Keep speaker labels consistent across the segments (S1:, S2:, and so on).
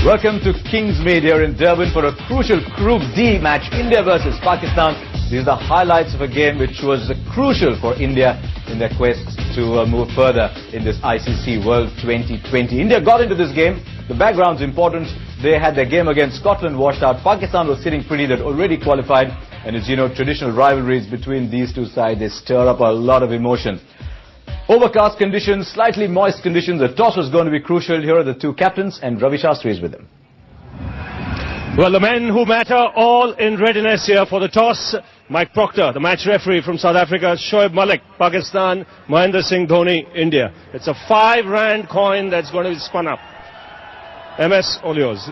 S1: Welcome to Kingsmead here in Durban for a crucial Group D match, India versus Pakistan. These are the highlights of a game which was crucial for India in their quest to move further in this ICC World 2020. India got into this game. The background's important. They had their game against Scotland washed out. Pakistan was sitting pretty. They'd already qualified. And as you know, traditional rivalries between these two sides, they stir up a lot of emotion. Overcast conditions, slightly moist conditions. The toss was going to be crucial. Here are the two captains, and Ravi Shastri is with them.
S2: Well, the men who matter all in readiness here for the toss. Mike Proctor, the match referee from South Africa. Shoaib Malik, Pakistan. Mahendra Singh Dhoni, India. It's a 5 rand coin that's going to be spun up. MS, all yours.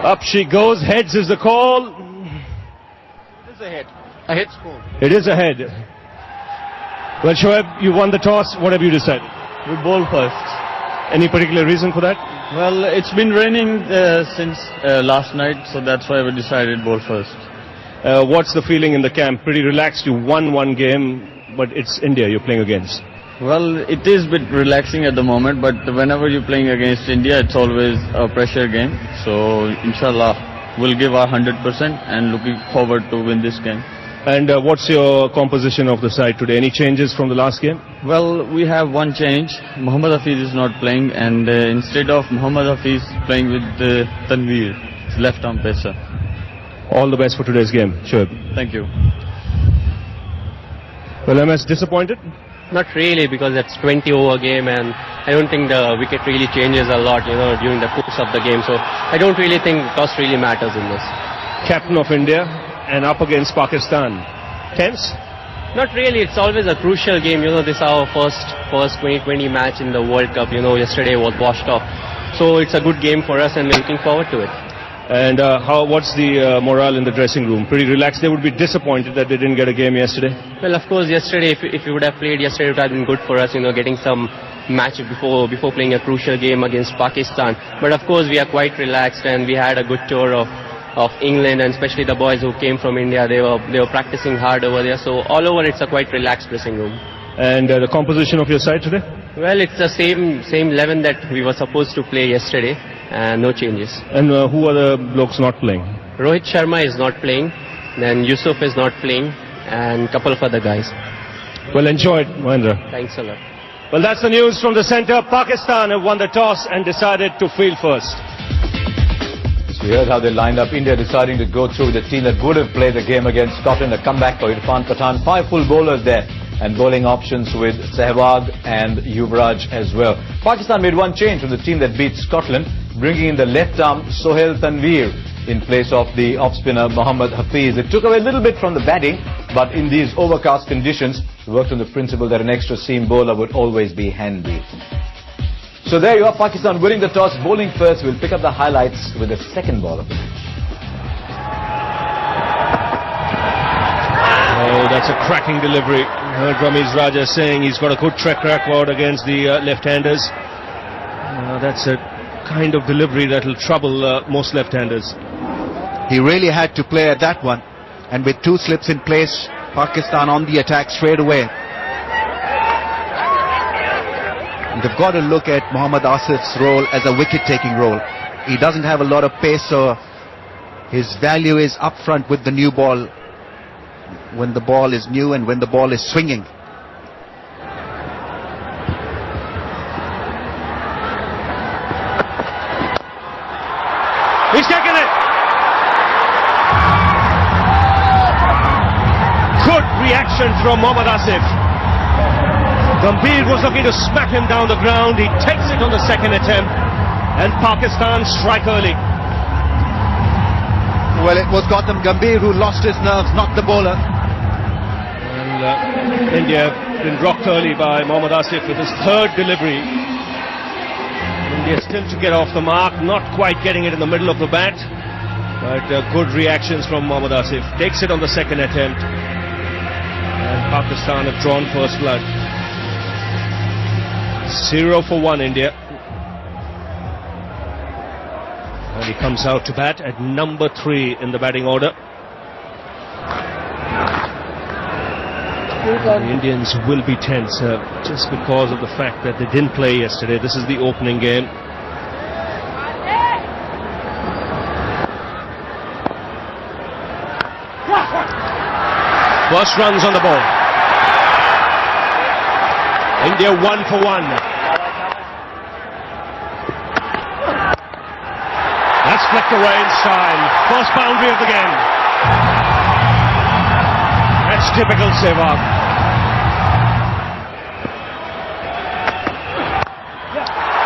S2: Up she goes. Heads is the call.
S3: It's a head. A head score.
S2: It is a head. Well, Shoaib, you won the toss. What have you decided?
S4: We bowl first.
S2: Any particular reason for that?
S4: Well, it's been raining since last night, so that's why we decided bowl first.
S2: What's the feeling in the camp? Pretty relaxed. You won one game, but it's India you're playing against.
S4: Well, it is a bit relaxing at the moment, but whenever you're playing against India, it's always a pressure game. So, inshallah, we'll give our 100% and looking forward to win this game.
S2: And what's your composition of the side today? Any changes from the last game?
S4: Well, we have one change. Muhammad Hafiz is not playing, and instead of Muhammad Hafiz playing with Tanveer, left arm pacer.
S2: All the best for today's game, Shoaib.
S4: Thank you.
S2: Well, MS, disappointed?
S3: Not really, because it's 20 over game and I don't think the wicket really changes a lot, during the course of the game. So I don't really think toss really matters in this.
S2: Captain of India and up against Pakistan. Tense?
S3: Not really. It's always a crucial game. This is our first 2020 match in the World Cup. Yesterday was washed off. So it's a good game for us and we're looking forward to it.
S2: And what's the morale in the dressing room? Pretty relaxed. They would be disappointed that they didn't get a game yesterday.
S3: Well, of course, yesterday, if you would have played yesterday, it would have been good for us, getting some match before playing a crucial game against Pakistan. But of course, we are quite relaxed and we had a good tour of England, and especially the boys who came from India. They were practicing hard over there. So all over, it's a quite relaxed dressing room.
S2: And the composition of your side today?
S3: Well, it's the same 11 that we were supposed to play yesterday. And no changes.
S2: And who are the blokes not playing?
S3: Rohit Sharma is not playing. Then Yusuf is not playing. And a couple of other guys.
S2: Well, enjoy it, Mahendra.
S3: Thanks a lot.
S2: Well, that's the news from the centre. Pakistan have won the toss and decided to field first.
S1: So we heard how they lined up. India deciding to go through with the team that would have played the game against Scotland. A comeback for Irfan Pathan. 5 full bowlers there. And bowling options with Sehwag and Yuvraj as well. Pakistan made one change from the team that beat Scotland, bringing in the left arm Sohail Tanveer in place of the off-spinner Muhammad Hafiz. It took away a little bit from the batting, but in these overcast conditions, it worked on the principle that an extra seam bowler would always be handy. So there you are, Pakistan winning the toss, bowling first. We'll pick up the highlights with the second ball of the match.
S2: Oh, that's a cracking delivery. Heard Ramiz Raja saying he's got a good track record against the left-handers. That's a kind of delivery that will trouble most left-handers.
S5: He really had to play at that one. And with 2 slips in place, Pakistan on the attack straight away. And they've got to look at Mohammad Asif's role as a wicket-taking role. He doesn't have a lot of pace, so his value is up front with the new ball. When the ball is new and when the ball is swinging.
S2: He's taken it! Good reaction from Mohammad Asif. Gambhir was looking to smack him down the ground. He takes it on the second attempt. And Pakistan strike early.
S5: Well, it was Gautam Gambhir who lost his nerves, not the bowler.
S2: And India been rocked early by Mohammad Asif with his 3rd delivery. India still to get off the mark, not quite getting it in the middle of the bat. But good reactions from Mohammad Asif. Takes it on the second attempt. And Pakistan have drawn first blood. 0 for 1 India. And he comes out to bat at number 3 in the batting order. The Indians will be tense just because of the fact that they didn't play yesterday. This is the opening game. First runs on the ball. India 1 for 1. That's flicked away in style. First boundary of the game. That's typical Sehwag.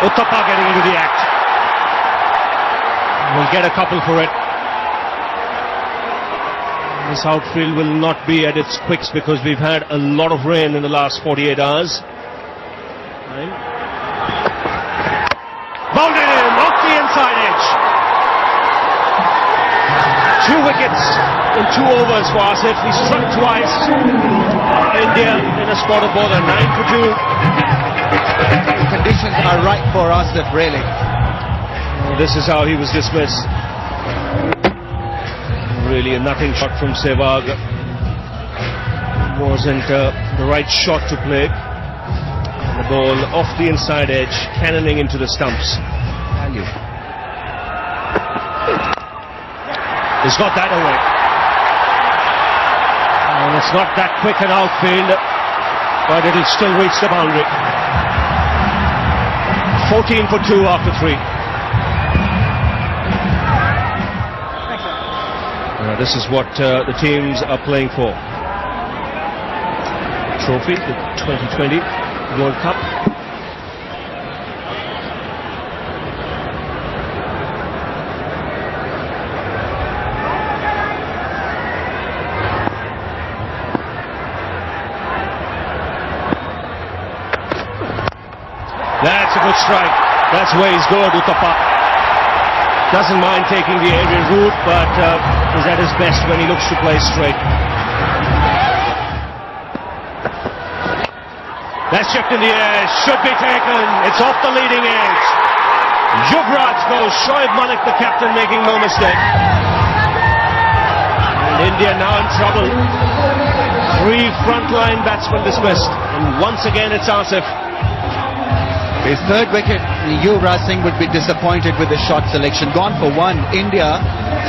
S2: Uttappa getting into the act. We'll get a couple for it. This outfield will not be at its quicks because we've had a lot of rain in the last 48 hours. Bounded in off the inside edge. 2 wickets in 2 overs for Asif. He struck twice. India in a spot of bother. 9 for 2.
S5: The conditions are right for Asif, really.
S2: This is how he was dismissed. Really a nothing shot from Sehwag. Wasn't the right shot to play. The ball off the inside edge, cannoning into the stumps.
S5: Value.
S2: He's got that away. And it's not that quick an outfield, but it'll still reach the boundary. 14 for 2 after 3. This is what the teams are playing for. Trophy, the 2020 World Cup. That's a good strike. That's where he's good, Uttappa. Doesn't mind taking the aerial route, but is at his best when he looks to play straight. That's chipped in the air, should be taken. It's off the leading edge. Yuvraj goes, Shoaib Malik, the captain, making no mistake. And India now in trouble. 3 frontline batsmen dismissed. And once again it's Asif.
S5: His 3rd wicket, Yuvraj Singh would be disappointed with the shot selection. Gone for 1. India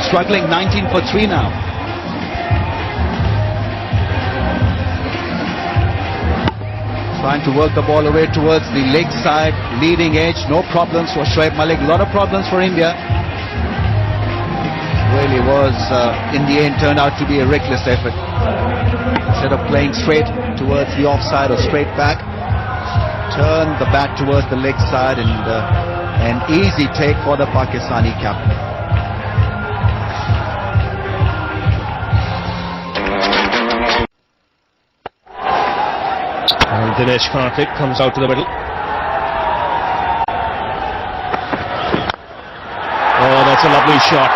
S5: struggling 19 for 3 now. Trying to work the ball away towards the leg side, leading edge. No problems for Shoaib Malik. A lot of problems for India. Really was, in the end, turned out to be a reckless effort. Instead of playing straight towards the offside or straight back, turn the bat towards the leg side, and an easy take for the Pakistani captain.
S2: And Dinesh Karthik comes out to the middle. Oh, that's a lovely shot.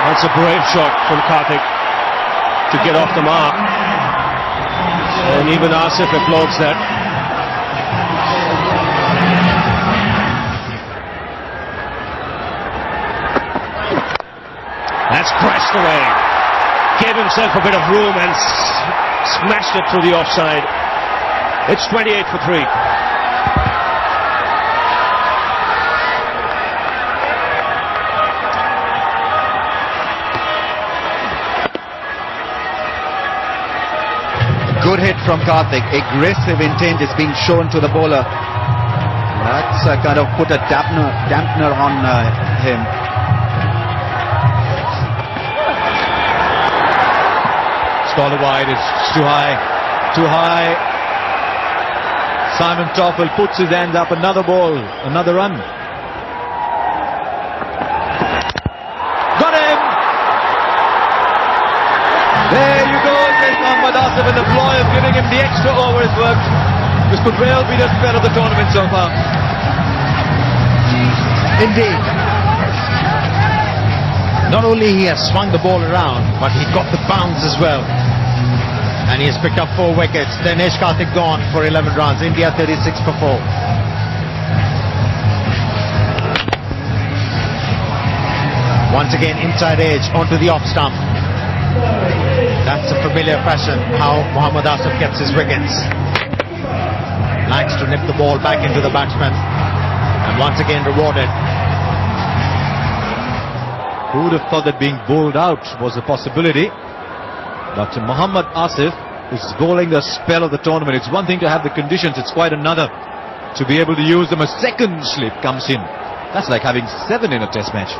S2: That's a brave shot from Karthik to get off the mark. And even Asif applauds that. That's crashed away. Gave himself a bit of room and smashed it through the offside. It's 28 for 3.
S5: Good hit from Karthik. Aggressive intent is being shown to the bowler. That's kind of put a dampener on him.
S1: Scholar wide, it's too high. Too high. Simon Toffel puts his hands up. Another ball. Another run. Got him! There you go. There's Mohammad Asif, and the Floyd giving him the extra over his work. This could well be the spell of the tournament so far.
S6: Indeed. Not only he has swung the ball around, but he got the bounce as well. And he has picked up 4 wickets. Dinesh Karthik gone for 11 runs. India 36 for 4. Once again, inside edge onto the off stump. That's a familiar fashion, how Mohammad Asif gets his wickets. Likes to nip the ball back into the batsman. And once again rewarded.
S1: Who would have thought that being bowled out was a possibility?
S5: But Mohammad Asif is bowling the spell of the tournament. It's one thing to have the conditions, it's quite another to be able to use them. A second slip comes in. That's like having 7 in a test match.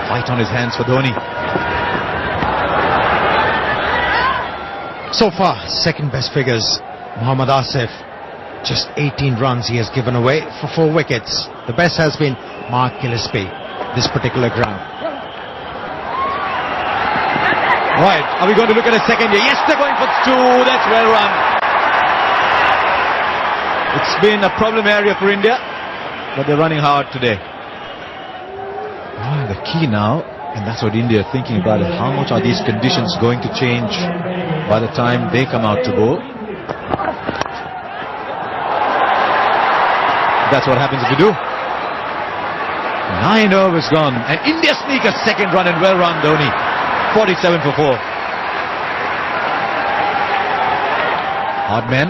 S5: Fight on his hands for Dhoni.
S6: So far, second best figures. Mohammad Asif, just 18 runs he has given away for 4 wickets. The best has been Mark Gillespie, this particular ground.
S5: Right, are we going to look at a second here? Yes, they're going for 2. That's well run. It's been a problem area for India, but they're running hard today. The key now, and that's what India are thinking about it, how much are these conditions going to change by the time they come out to bowl? That's what happens if you do. 9 overs gone, and India sneak a second run, and well run Dhoni. 47 for 4. Hard man.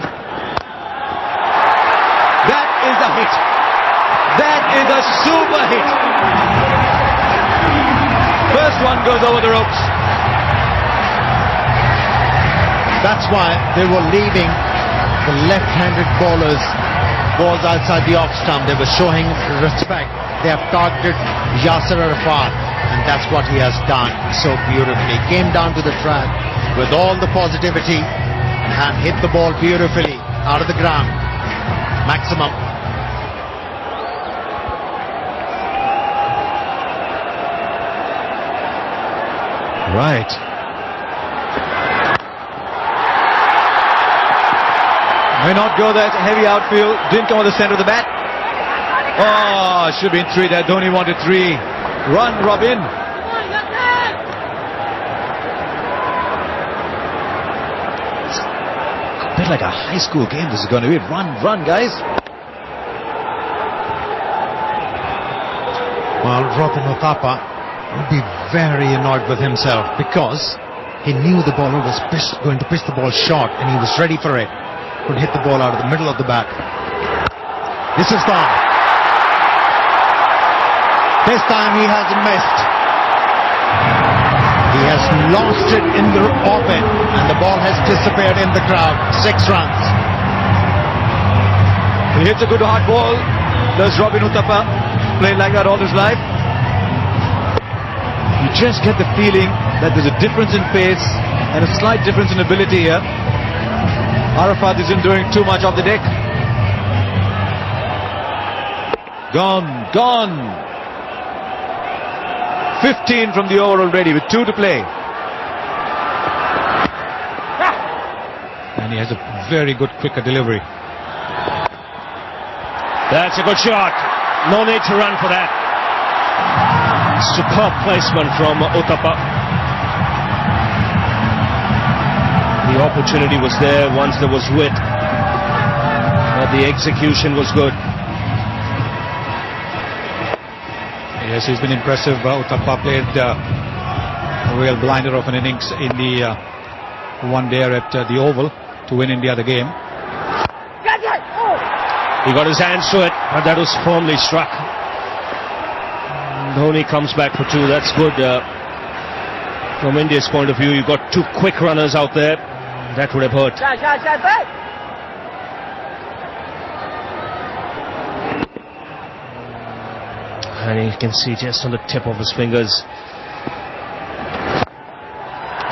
S5: That is a hit. That is a super hit. First one goes over the ropes.
S6: That's why they were leaving the left-handed bowlers balls outside the off stump. They were showing respect. They have targeted Yasir Arafat, and that's what he has done so beautifully. Came down to the track with all the positivity and hit the ball beautifully out of the ground. Maximum.
S5: Right. May not go that heavy outfield. Didn't come on the center of the bat. Oh, should have been 3 there. Dhoni wanted 3. Run, Robin. It's a bit like a high school game this is going to be. Run, guys.
S6: Well, Robin Uthappa would be very annoyed with himself because he knew the bowler was going to pitch the ball short and he was ready for it. Could hit the ball out of the middle of the bat. This is gone. This time he hasn't missed. He has lost it in the orbit and the ball has disappeared in the crowd. 6 runs.
S5: He hits a good hard ball. Does Robin Uthappa play like that all his life? You just get the feeling that there's a difference in pace and a slight difference in ability here. Arafat isn't doing too much off the deck. Gone. 15 from the over already with 2 to play.
S6: And he has a very good quicker delivery.
S2: That's a good shot. No need to run for that. Superb placement from Uthappa. The opportunity was there once there was wit, but the execution was good.
S6: Yes, he's been impressive. Uthappa played a real blinder of an innings in the one there at the Oval to win India the game.
S2: He got his hands to it, but that was firmly struck. Dhoni comes back for 2. That's good. From India's point of view, you've got 2 quick runners out there. That would have hurt. And you can see just on the tip of his fingers.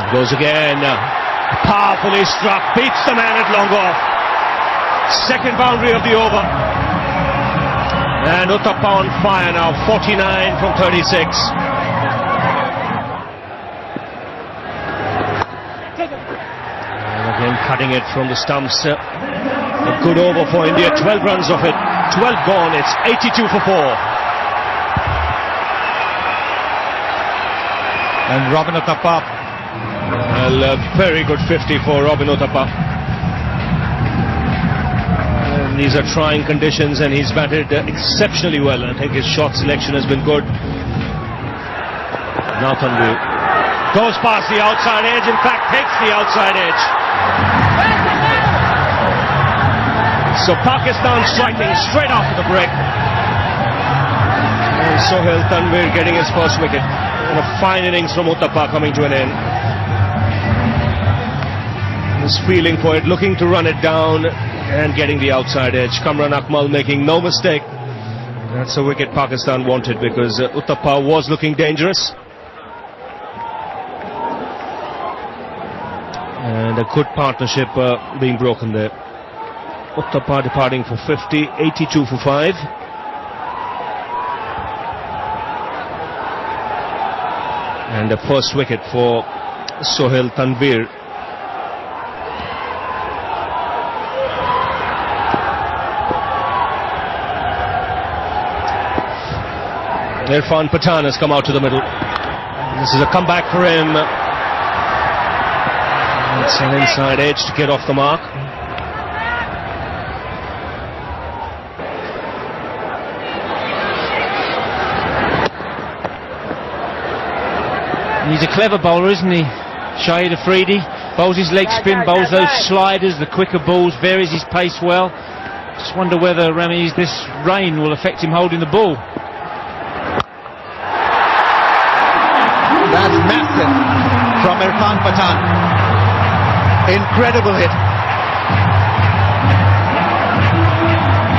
S2: It goes again. Powerfully struck. Beats the man at long off. Second boundary of the over. And Uthappa on fire now. 49 from 36. Again cutting it from the stumps. A good over for India. 12 runs of it. 12 gone. It's 82 for 4.
S6: And Robin Uthappa.
S2: Well, a very good 50 for Robin Uthappa. And these are trying conditions and he's batted exceptionally well. I think his shot selection has been good. Nathanvu goes past the outside edge. In fact, takes the outside edge. So Pakistan striking straight after the break. And Sohail Tanvir getting his first wicket. And a fine innings from Uttappa coming to an end. He's feeling for it, looking to run it down and getting the outside edge. Kamran Akmal making no mistake. That's a wicket Pakistan wanted because Uttappa was looking dangerous. And a good partnership being broken there. Uttappa departing for 50, 82 for 5. And the first wicket for Sohail Tanvir. Irfan Pathan has come out to the middle. This is a comeback for him. It's an inside edge to get off the mark.
S7: He's a clever bowler, isn't he? Shahid Afridi bowls his leg spin, bowls those sliders, the quicker balls, varies his pace well. Just wonder whether this rain will affect him holding the ball.
S5: That's massive from Irfan Pathan. Incredible hit.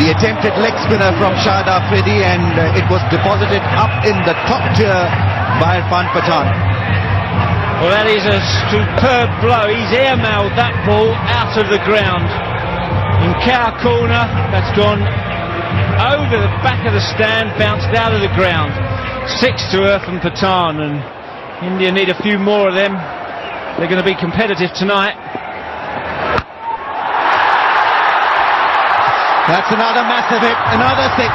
S5: The attempted leg spinner from Shahid Afridi, and it was deposited up in the top tier by Irfan Pathan.
S7: Well, that is a superb blow. He's airmailed that ball out of the ground. In cow corner, that's gone over the back of the stand, bounced out of the ground. 6 to Irfan Pathan, and India need a few more of them. They're going to be competitive tonight.
S5: That's another massive hit, another 6.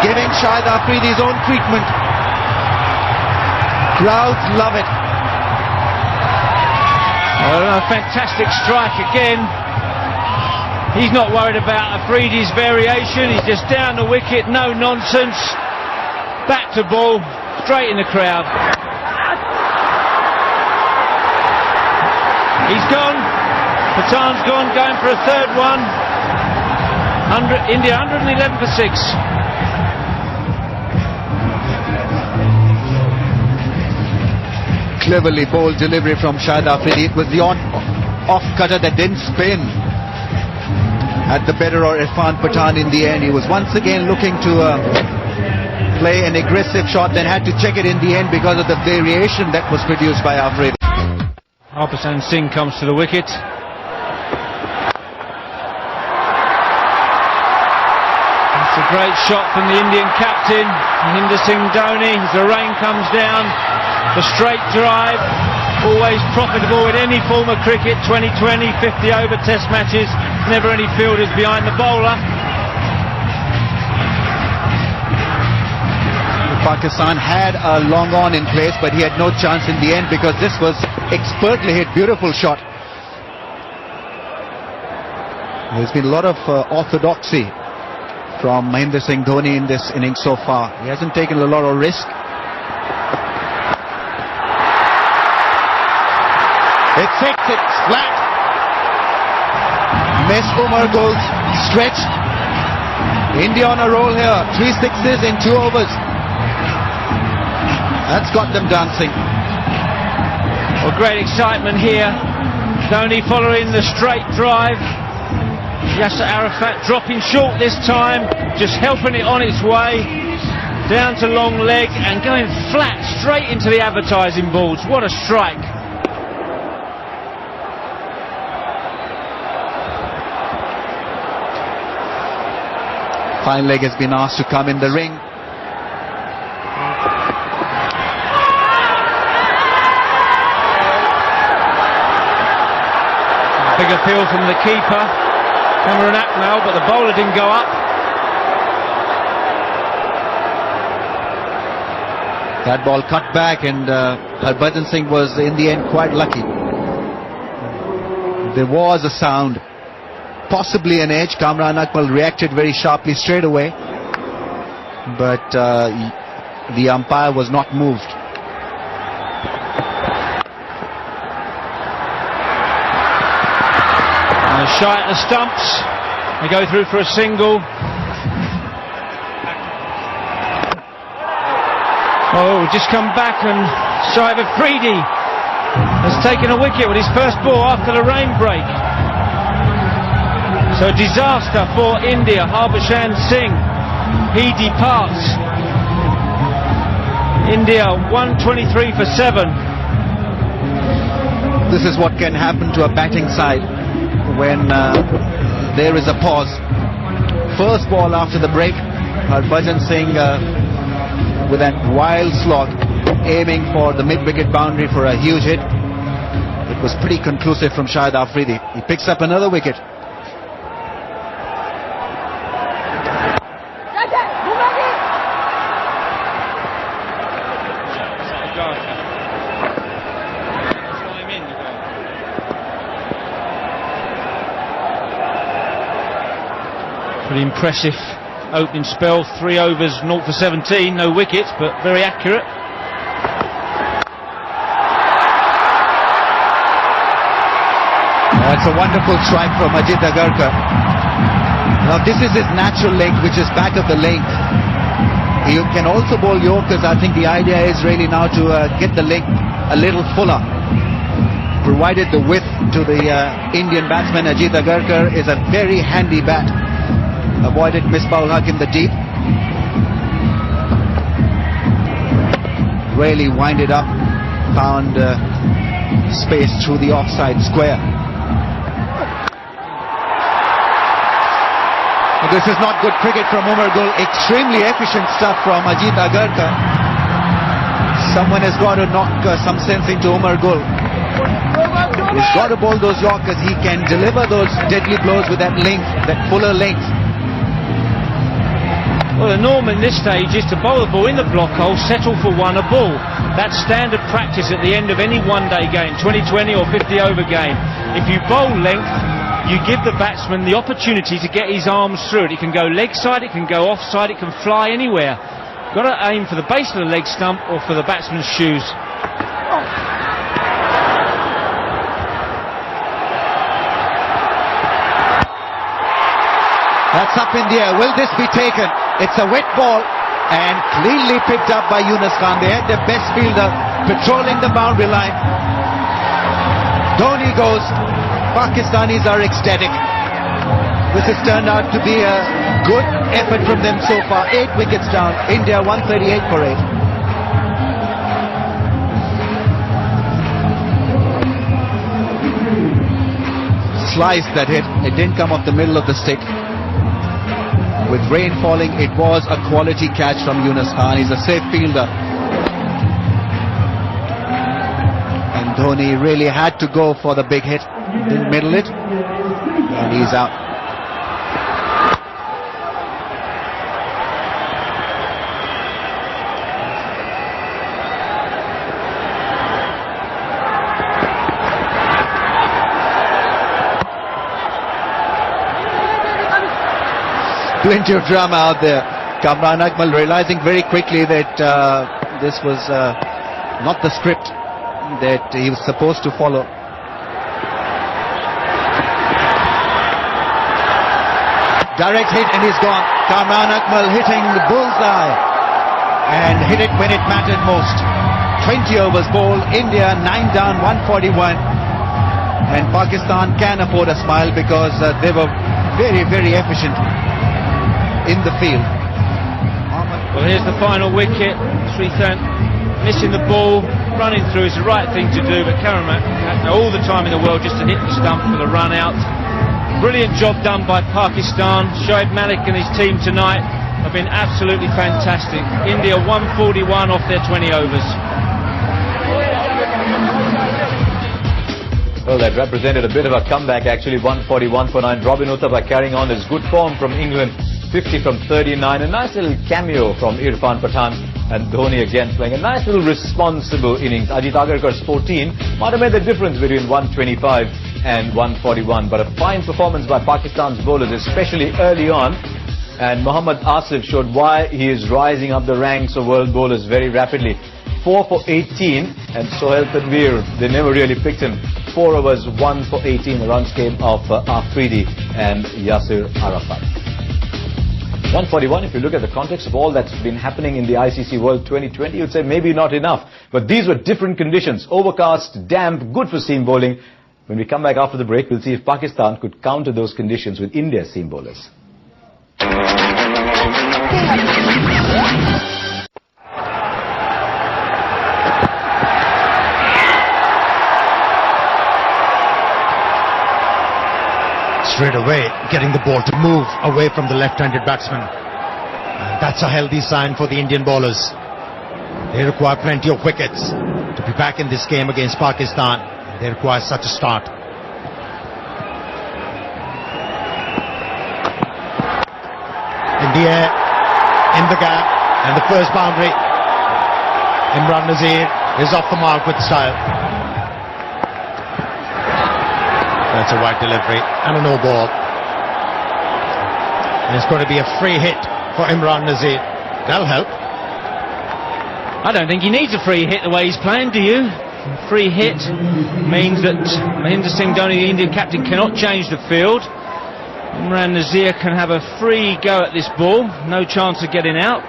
S5: Giving Shahid Afridi his own treatment. Crowds love it.
S7: A fantastic strike again. He's not worried about Afridi's variation. He's just down the wicket, no nonsense. Back to ball, straight in the crowd. He's gone. Pathan's gone, going for a third one. India 111 for 6.
S5: Cleverly bowled delivery from Shahid Afridi. It was the off cutter that didn't spin. Had the better of Irfan Pathan in the end. He was once again looking to play an aggressive shot, then had to check it in the end because of the variation that was produced by Afridi.
S7: Harpasan Singh comes to the wicket. It's a great shot from the Indian captain, Mahendra Singh Dhoni, as the rain comes down. The straight drive, always profitable in any form of cricket. 2020, 50 over test matches, never any fielders behind the bowler.
S5: Pakistan had a long on in place, but he had no chance in the end because this was expertly hit, beautiful shot. There's been a lot of orthodoxy from Mahendra Singh Dhoni in this innings so far. He hasn't taken a lot of risk. It's 6, it's flat. Miss Umar goes stretched. India on a roll here. 3 sixes in 2 overs. That's got them dancing.
S7: Well, great excitement here. Dhoni following the straight drive. Yasser Arafat dropping short this time, just helping it on its way down to long leg and going flat straight into the advertising boards. What a strike.
S5: Fine leg has been asked to come in the ring.
S7: Big appeal from the keeper, Kamran Akmal, but the bowler didn't go up.
S5: That ball cut back, and Harbhajan Singh was in the end quite lucky. There was a sound, possibly an edge. Kamran Akmal reacted very sharply straight away, but the umpire was not moved.
S7: And a shy at the stumps. They go through for a single. Oh, just come back, and Shoaib Afridi has taken a wicket with his first ball after the rain break. So disaster for India. Harbhajan Singh, he departs. India 123 for 7.
S5: This is what can happen to a batting side when there is a pause. First ball after the break, Harbhajan Singh with that wild slog, aiming for the mid-wicket boundary for a huge hit. It was pretty conclusive from Shoaib Afridi. He picks up another wicket.
S7: Pretty impressive opening spell. 3 overs, 0 for 17, no wickets, but very accurate.
S5: That's a wonderful strike from Ajit Agarkar. Now this is his natural length, which is back of the length. He can also bowl Yorkers. I think the idea is really now to get the length a little fuller. Provided the width to the Indian batsman Ajit Agarkar is a very handy bat. Avoided Misbah ul Haq in the deep. Really winded up, found space through the offside square. This is not good cricket from Umar Gul. Extremely efficient stuff from Ajit Agarkar. Someone has got to knock some sense into Umar Gul. He's got to bowl those Yorkers. He can deliver those deadly blows with that length, that fuller length.
S7: Well, the norm in this stage is to bowl the ball in the block hole, settle for 1 a ball. That's standard practice at the end of any one-day game, 2020 or 50-over game. If you bowl length, you give the batsman the opportunity to get his arms through it. It can go leg side, it can go offside, it can fly anywhere. Got to aim for the base of the leg stump or for the batsman's shoes.
S5: That's up in the air. Will this be taken? It's a wet ball and cleanly picked up by Yunus Khan. They had their best fielder patrolling the boundary line. Dhoni goes. Pakistanis are ecstatic. This has turned out to be a good effort from them so far. 8 wickets down. India 138 for 8. Sliced that hit. It didn't come off the middle of the stick. With rain falling, it was a quality catch from Yunus Khan. He's a safe fielder. And Dhoni really had to go for the big hit. Didn't middle it. And he's out. Plenty of drama out there. Kamran Akmal realizing very quickly that this was not the script that he was supposed to follow. Direct hit and he's gone. Kamran Akmal hitting the bullseye and hit it when it mattered most. 20 overs bowled. India 9 down, 141. And Pakistan can afford a smile because they were very, very efficient in the field.
S7: Well, here's the final wicket. Sreesanth missing the ball, running through is the right thing to do, but Karamat had all the time in the world just to hit the stump for the run out. Brilliant job done by Pakistan. Shoaib Malik and his team tonight have been absolutely fantastic. India 141 off their 20 overs.
S1: Well, that represented a bit of a comeback actually. 141 for 9. Robin Uthappa carrying on his good form from England. 50 from 39, a nice little cameo from Irfan Pathan, and Dhoni again playing a nice little responsible innings. Ajit Agarkar's 14 might have made the difference between 125 and 141, but a fine performance by Pakistan's bowlers, especially early on. And Mohammad Asif showed why he is rising up the ranks of world bowlers very rapidly. 4 for 18, and Sohail Tanveer, they never really picked him. 4 overs, 1 for 18. The runs came off Afridi and Yasir Arafat. 141, if you look at the context of all that's been happening in the ICC World 2020, you'd say maybe not enough. But these were different conditions. Overcast, damp, good for seam bowling. When we come back after the break, we'll see if Pakistan could counter those conditions with India's seam bowlers.
S6: Straight away, getting the ball to move away from the left-handed batsman. And that's a healthy sign for the Indian bowlers. They require plenty of wickets to be back in this game against Pakistan. They require such a start. In the air, in the gap, and the first boundary. Imran Nazir is off the mark with style. That's a wide delivery and a no ball. And it's going to be a free hit for Imran Nazir. That'll help.
S7: I don't think he needs a free hit the way he's playing, do you? Free hit means that Mahendra Singh Dhoni, the Indian captain, cannot change the field. Imran Nazir can have a free go at this ball. No chance of getting out.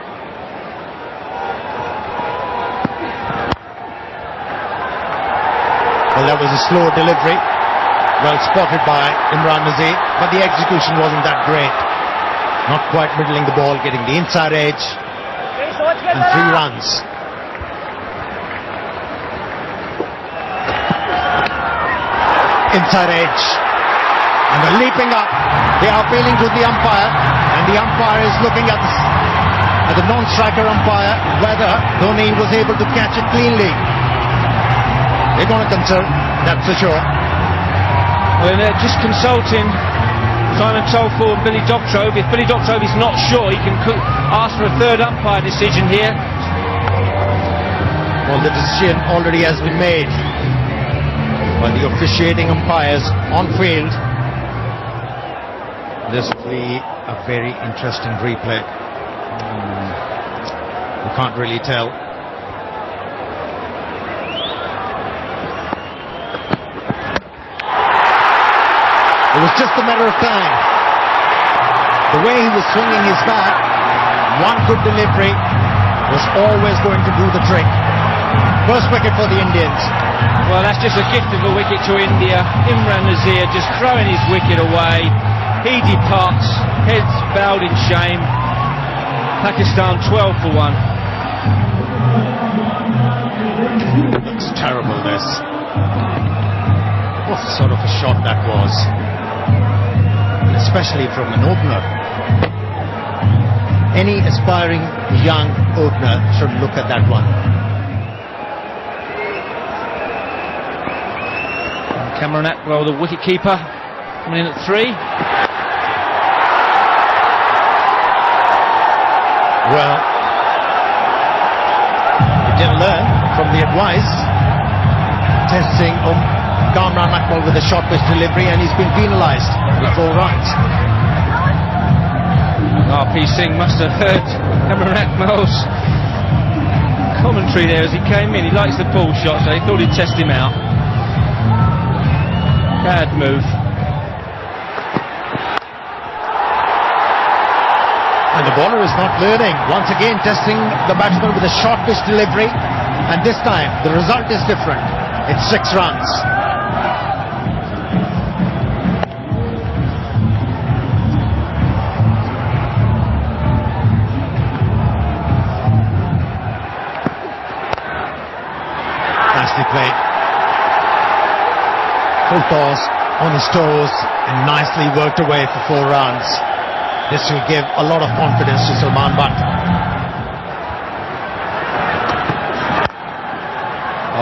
S6: Well, that was a slow delivery. Well spotted by Imran Nazir, but the execution wasn't that great. Not quite middling the ball, getting the inside edge, and 3 runs. Inside edge, and they're leaping up. They are appealing to the umpire, and the umpire is looking at the non-striker umpire whether Dhoni was able to catch it cleanly. They're going to consult, that's for sure.
S7: Well, they're just consulting Simon Tolford and Billy Doctrove. If Billy Doctrove is not sure, he can ask for a third umpire decision here.
S6: Well, the decision already has been made by the officiating umpires on field. This will be a very interesting replay. You can't really tell. It was just a matter of time. The way he was swinging his bat, one good delivery was always going to do the trick. First wicket for the Indians.
S7: Well, that's just a gift of a wicket to India. Imran Nazir just throwing his wicket away. He departs, heads bowed in shame. Pakistan 12 for 1.
S6: Looks terrible, this. What sort of a shot that was. Especially from an opener. Any aspiring young opener should look at that one.
S7: Cameron Atwell, the wicket-keeper, coming in at 3.
S6: Well, he didn't learn from the advice. Testing Kamran Akmal with a short pitch delivery, and he's been penalised with 4 runs.
S7: RP Singh must have heard Cameron Akmal's commentary there as he came in. He likes the pull shot, so he thought he'd test him out. Bad move.
S6: And the bowler is not learning. Once again testing the batsman with a short pitch delivery, and this time the result is different. It's 6 runs. Nicely played. Full toss on his toes and nicely worked away for 4 runs. This will give a lot of confidence to Salman Butt.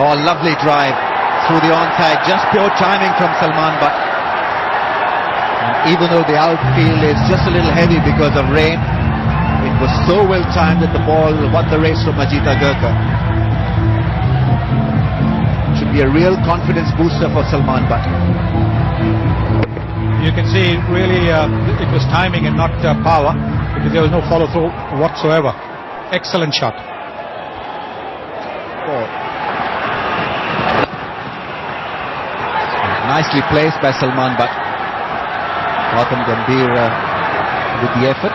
S5: Oh, lovely drive through the onside. Just pure timing from Salman Butt. And even though the outfield is just a little heavy because of rain, it was so well timed that the ball won the race from Ajita Gurkha. Should be a real confidence booster for Salman Butt.
S8: You can see really it was timing and not power, because there was no follow through whatsoever. Excellent shot.
S5: Nicely placed by Salman Butt. Gautam Gambhir with the effort.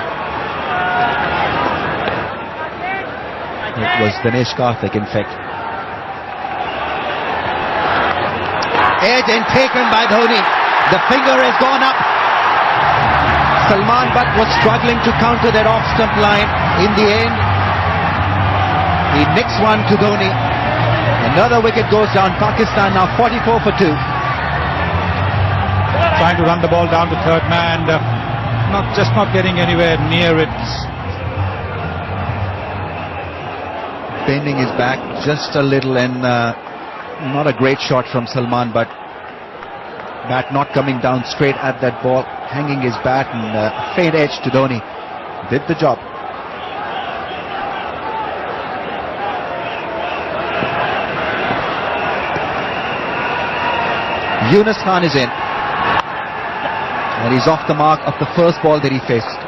S5: It was Dinesh Karthik, in fact. Edge and taken by Dhoni. The finger has gone up. Salman Butt was struggling to counter that off-stump line. In the end, he nicks one to Dhoni. Another wicket goes down. Pakistan now 44 for 2.
S8: Trying to run the ball down to third man, not getting anywhere near it.
S5: Bending his back just a little, and not a great shot from Salman, but bat not coming down straight at that ball, hanging his bat, and a faint edge to Dhoni did the job. Yunus Khan is in, and he's off the mark of the first ball that he faced.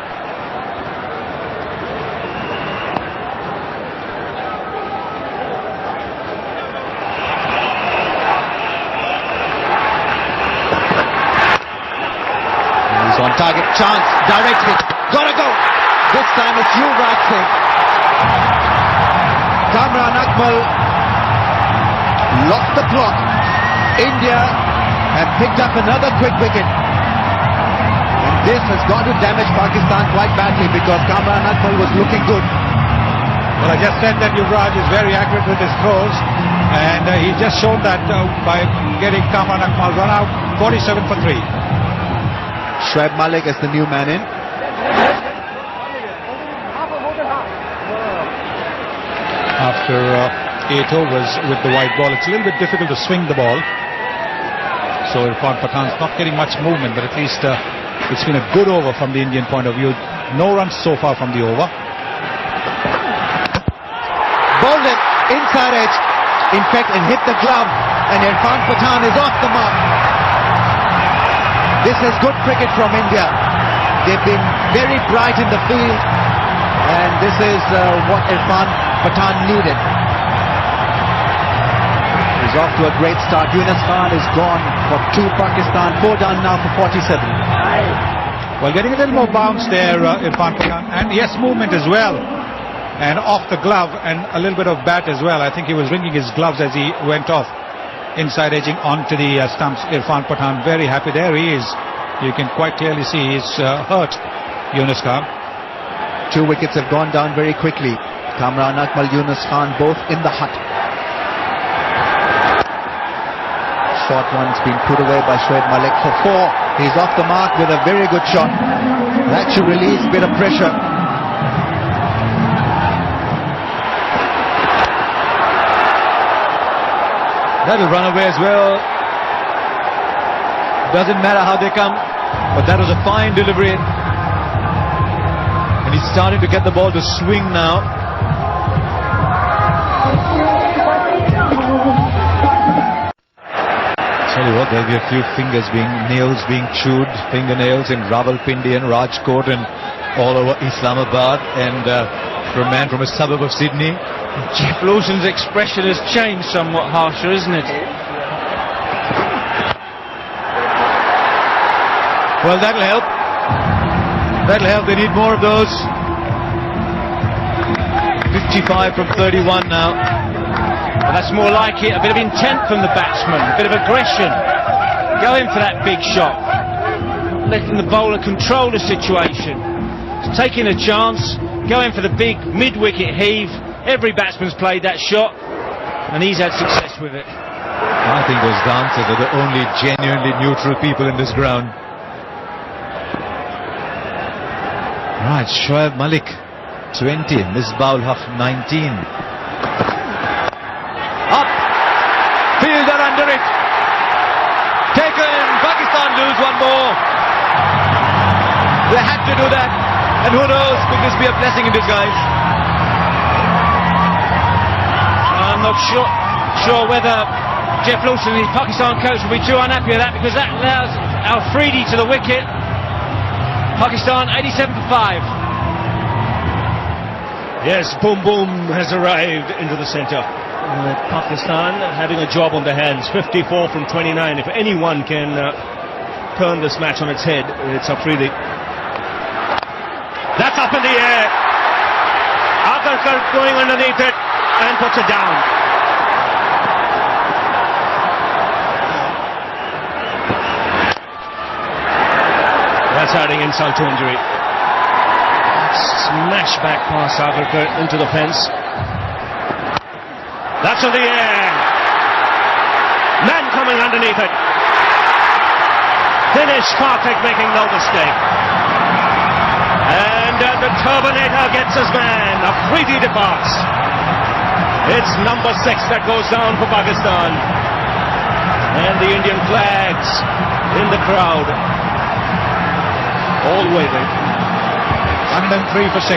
S5: On target, chance, direct hit, gotta go. This time it's Yuvraj Singh. Kamran Akmal lost the plot. India have picked up another quick wicket. And this has got to damage Pakistan quite badly, because Kamran Akmal was looking good.
S8: Well, I just said that Yuvraj is very accurate with his throws, and he just showed that by getting Kamran Akmal run out. 47 for 3.
S5: Shoaib Malik as the new man in.
S8: After 8 overs with the white ball, it's a little bit difficult to swing the ball. So Irfan Pathan's not getting much movement, but at least it's been a good over from the Indian point of view. No runs so far from the over.
S5: Bowled it inside edge. In fact, it hit the glove, and Irfan Pathan is off the mark. This is good cricket from India. They've been very bright in the field, and this is what Irfan Pathan needed. He's off to a great start. Yunus Khan is gone for 2 Pakistan, 4 done now for 47.
S8: Well, getting a little more bounce there, Irfan Pathan, and yes, movement as well. And off the glove, and a little bit of bat as well. I think he was wringing his gloves as he went off. Inside edging onto the stumps. Irfan Pathan very happy. There he is. You can quite clearly see he's hurt, Yunus Khan.
S5: 2 wickets have gone down very quickly. Kamran Akmal, Yunus Khan both in the hut. Short one's been put away by Shoaib Malik for 4. He's off the mark with a very good shot. That should release a bit of pressure.
S1: That'll run away as well. Doesn't matter how they come, but that was a fine delivery. And he's starting to get the ball to swing now. Tell you what, there'll be a few nails being chewed, fingernails in Rawalpindi and Rajkot and all over Islamabad, and for a man from a suburb of Sydney.
S7: Jeff Lawson's expression has changed somewhat harsher, isn't it?
S1: Well, that'll help. That'll help. They need more of those. 55 from 31 now.
S7: Well, that's more like it. A bit of intent from the batsman, a bit of aggression. Going for that big shot. Letting the bowler control the situation. Taking a chance, going for the big mid-wicket heave. Every batsman's played that shot, and he's had success with it.
S1: I think those dancers are the only genuinely neutral people in this ground. Right, Shoaib Malik, 20, Misbah-ul Haq, 19. Up, fielder under it. Taken, Pakistan lose one more. They had to do that, and who knows, could this be a blessing in disguise?
S7: I'm not sure whether Jeff Lawson, the Pakistan coach, will be too unhappy with that, because that allows Afridi to the wicket. Pakistan 87 for 5.
S2: Yes, Boom Boom has arrived into the centre. Pakistan having a job on their hands. 54 from 29. If anyone can turn this match on its head, it's Afridi. That's up in the air. Agar Agarkar going underneath it and puts it down. That's adding insult to injury. Smash back past Agarkar into the fence. That's in the air. Man coming underneath it. Finish, Karthik making no mistake. And the Terminator gets his man. Afridi departs. It's number 6 that goes down for Pakistan. And the Indian flags in the crowd. All waving.
S8: 103 for 6.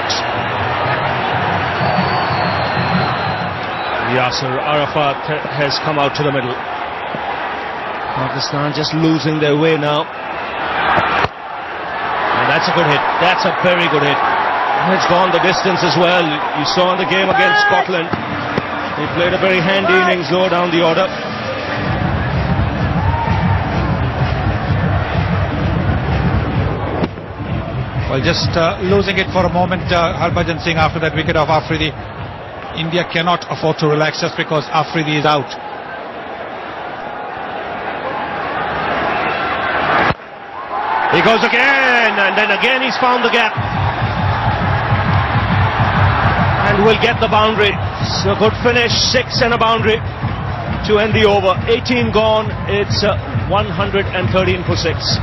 S2: Yasser Arafat has come out to the middle. Pakistan just losing their way now. And that's a good hit. That's a very good hit. It's gone the distance as well. You saw in the game against Scotland. They played a very handy innings lower down the order.
S8: Well, just losing it for a moment, Harbhajan Singh, after that wicket of Afridi. India cannot afford to relax just because Afridi is out.
S2: He goes again, and then again he's found the gap. And will get the boundary. So good finish, 6 and a boundary to end the over. 18 gone, it's 113 for 6.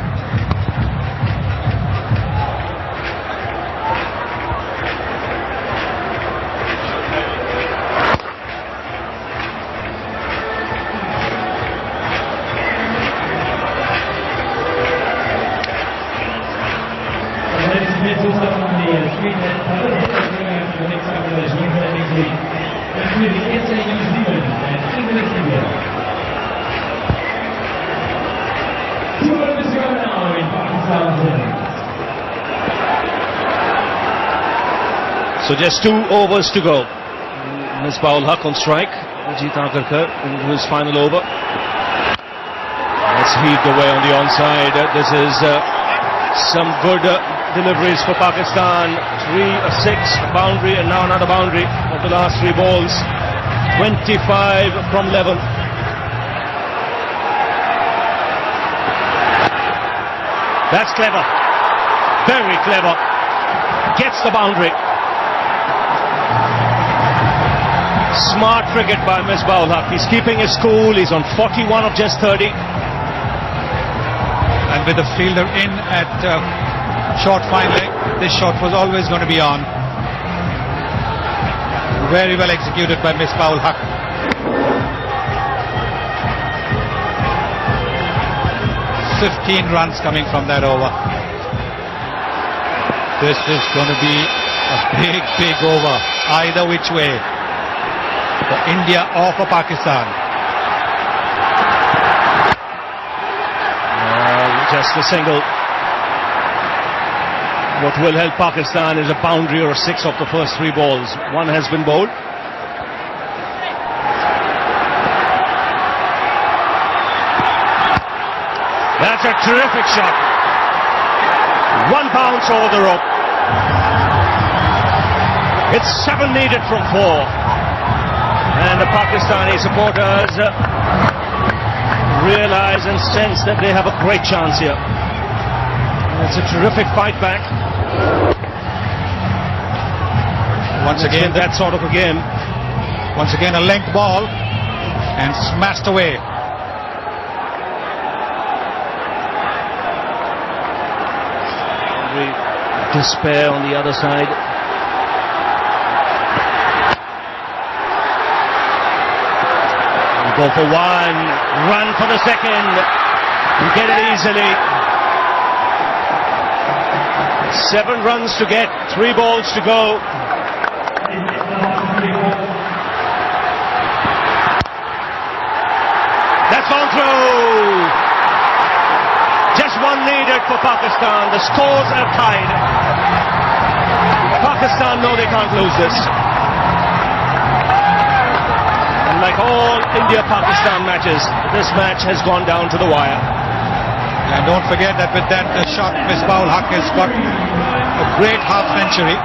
S2: So just 2 overs to go. Misbah-ul-Haq on strike. Ajit Agarkar into his final over. That's heaved away on the onside. This is some good deliveries for Pakistan. 3, a 6, a boundary, and now another boundary of the last 3 balls. 25 from 11. That's clever. Very clever. Gets the boundary. Smart frigate by Misbah-ul-Haq. He's keeping his cool. He's on 41 of just 30.
S8: And with the fielder in at short fine leg, this shot was always going to be on. Very well executed by Misbah-ul-Haq. ...15 runs coming from that over. This is going to be a big, big over, either which way. For India or for Pakistan.
S2: Just a single. What will help Pakistan is a boundary or a 6 of the first 3 balls. 1 has been bowled. That's a terrific shot. 1 bounce over the rope. It's 7 needed from 4. And the Pakistani supporters realize and sense that they have a great chance here. It's a terrific fight back.
S8: Once again,
S2: that sort of a game.
S8: Once again, a length ball and smashed away.
S2: Despair on the other side. Go for 1, run for the second, you get it easily. 7 runs to get, 3 balls to go. That's gone through. Just 1 needed for Pakistan. The scores are tied. Pakistan know they can't lose this. Like all India-Pakistan matches, this match has gone down to the wire.
S8: And don't forget that with that shot, Misbah-ul-Haq has got a great half century.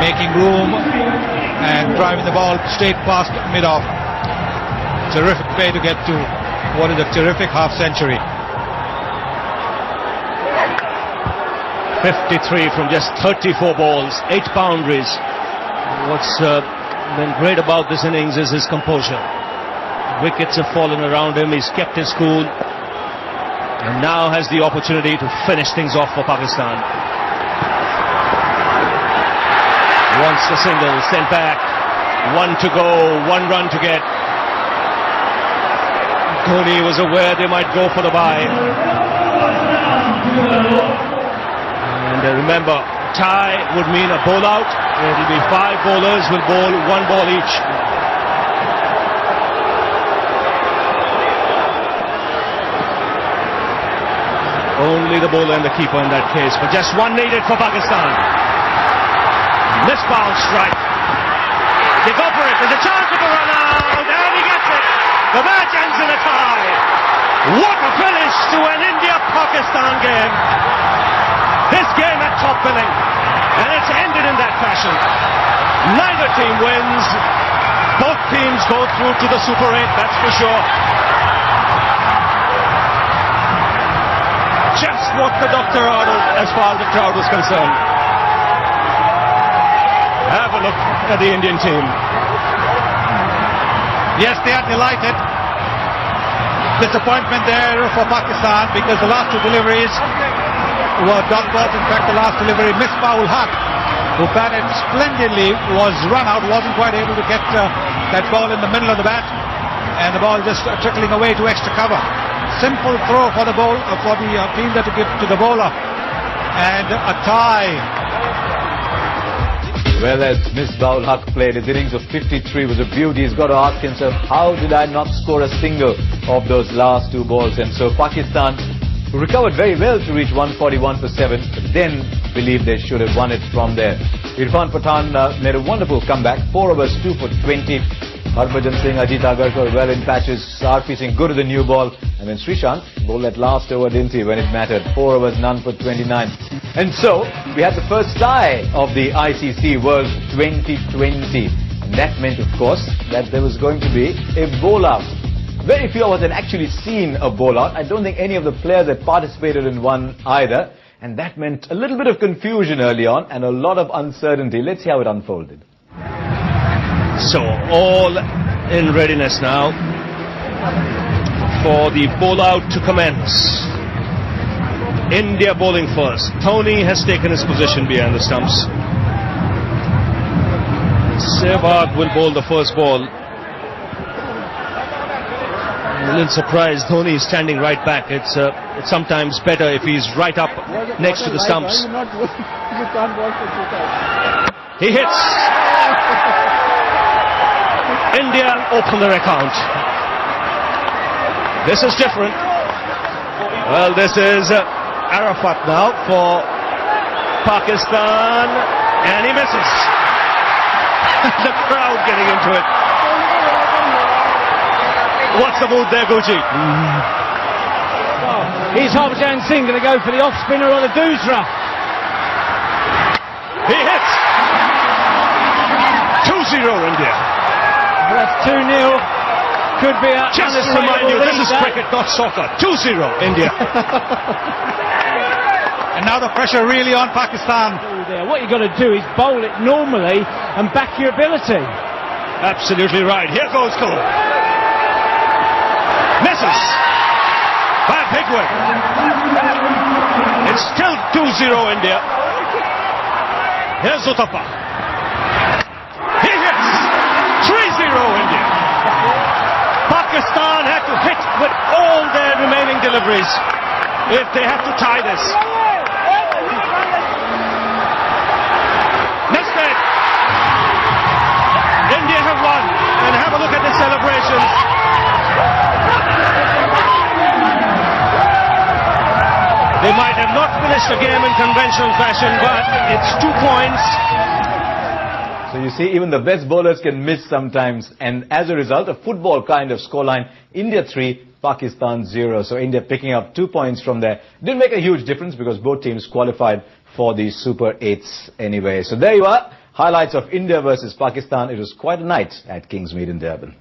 S8: making room and driving the ball straight past mid-off. Terrific way to get to what is a terrific half-century.
S2: 53 from just 34 balls, 8 boundaries. What's been great about this innings is his composure. Wickets have fallen around him, he's kept his cool, and now has the opportunity to finish things off for Pakistan. Wants the single, sent back, 1 to go, 1 run to get. Dhoni was aware they might go for the bye. And remember, tie would mean a bowl out. It will be 5 bowlers will bowl 1 ball each. Only the bowler and the keeper in that case, but just 1 needed for Pakistan. Missed bounce strike. They go for it. There's a chance of a run out, and he gets it. The match ends in a tie. What a finish to an India-Pakistan game. This game at top billing, and it's ended in that fashion. Neither team wins. Both teams go through to the Super 8, that's for sure. Just what the doctor ordered as far as the crowd was concerned. Have a look at the Indian team.
S8: Yes, they are delighted. Disappointment there for Pakistan because the last 2 deliveries were dot balls. In fact, the last delivery, Misbah-ul Haq, who batted splendidly, was run out, wasn't quite able to get that ball in the middle of the bat, and the ball just trickling away to extra cover. Simple throw for the fielder to give to the bowler, and a tie.
S1: Well, as Misbah-ul Haq played, his innings of 53 was a beauty. He's got to ask himself, how did I not score a single of those last 2 balls? And so Pakistan recovered very well to reach 141 for 7, but then believed they should have won it from there. Irfan Pathan made a wonderful comeback, 4 overs, 2 for 20. Harbhajan Singh, Ajit Agarkar well in patches, RP Singh good at the new ball, and then Srishant bowled that last over, didn't he, when it mattered. 4 overs, none for 29. And so, we had the first tie of the ICC World 2020. And that meant, of course, that there was going to be a bowl-out. Very few of us had actually seen a bowl-out. I don't think any of the players had participated in one either. And that meant a little bit of confusion early on and a lot of uncertainty. Let's see how it unfolded.
S2: So, all in readiness now for the bowl-out to commence. India bowling first. Dhoni has taken his position behind the stumps. Sehwag will bowl the first ball. A little surprised, Dhoni is standing right back. It's sometimes better if he's right up next to the stumps. He hits. India open their account. This is different. Well, this is Arafat now for Pakistan, and he misses. The crowd getting into it. What's the mood there, Gucci?
S7: Here's Harbhajan Singh going to go for the off spinner or the doosra.
S2: He hits. 2-0 India.
S7: That's 2-0. Could be a
S2: Just to remind you, this is cricket, not soccer. 2-0 India.
S8: And now the pressure really on Pakistan.
S7: What you've got to do is bowl it normally and back your ability.
S2: Absolutely right. Here goes Cole. Misses. By a big win. It's still 2-0 India. Here's Uthappa. He hits. 3-0 India. Pakistan had to hit with all their remaining deliveries if they have to tie this. Missed it. India have won. And have a look at the celebrations. They might have not finished the game in conventional fashion, but it's 2 points.
S1: So you see, even the best bowlers can miss sometimes, and as a result, a football kind of scoreline, India 3, Pakistan 0. So India picking up 2 points from there. Didn't make a huge difference because both teams qualified for the Super 8s anyway. So there you are. Highlights of India versus Pakistan. It was quite a night at Kingsmead in Durban.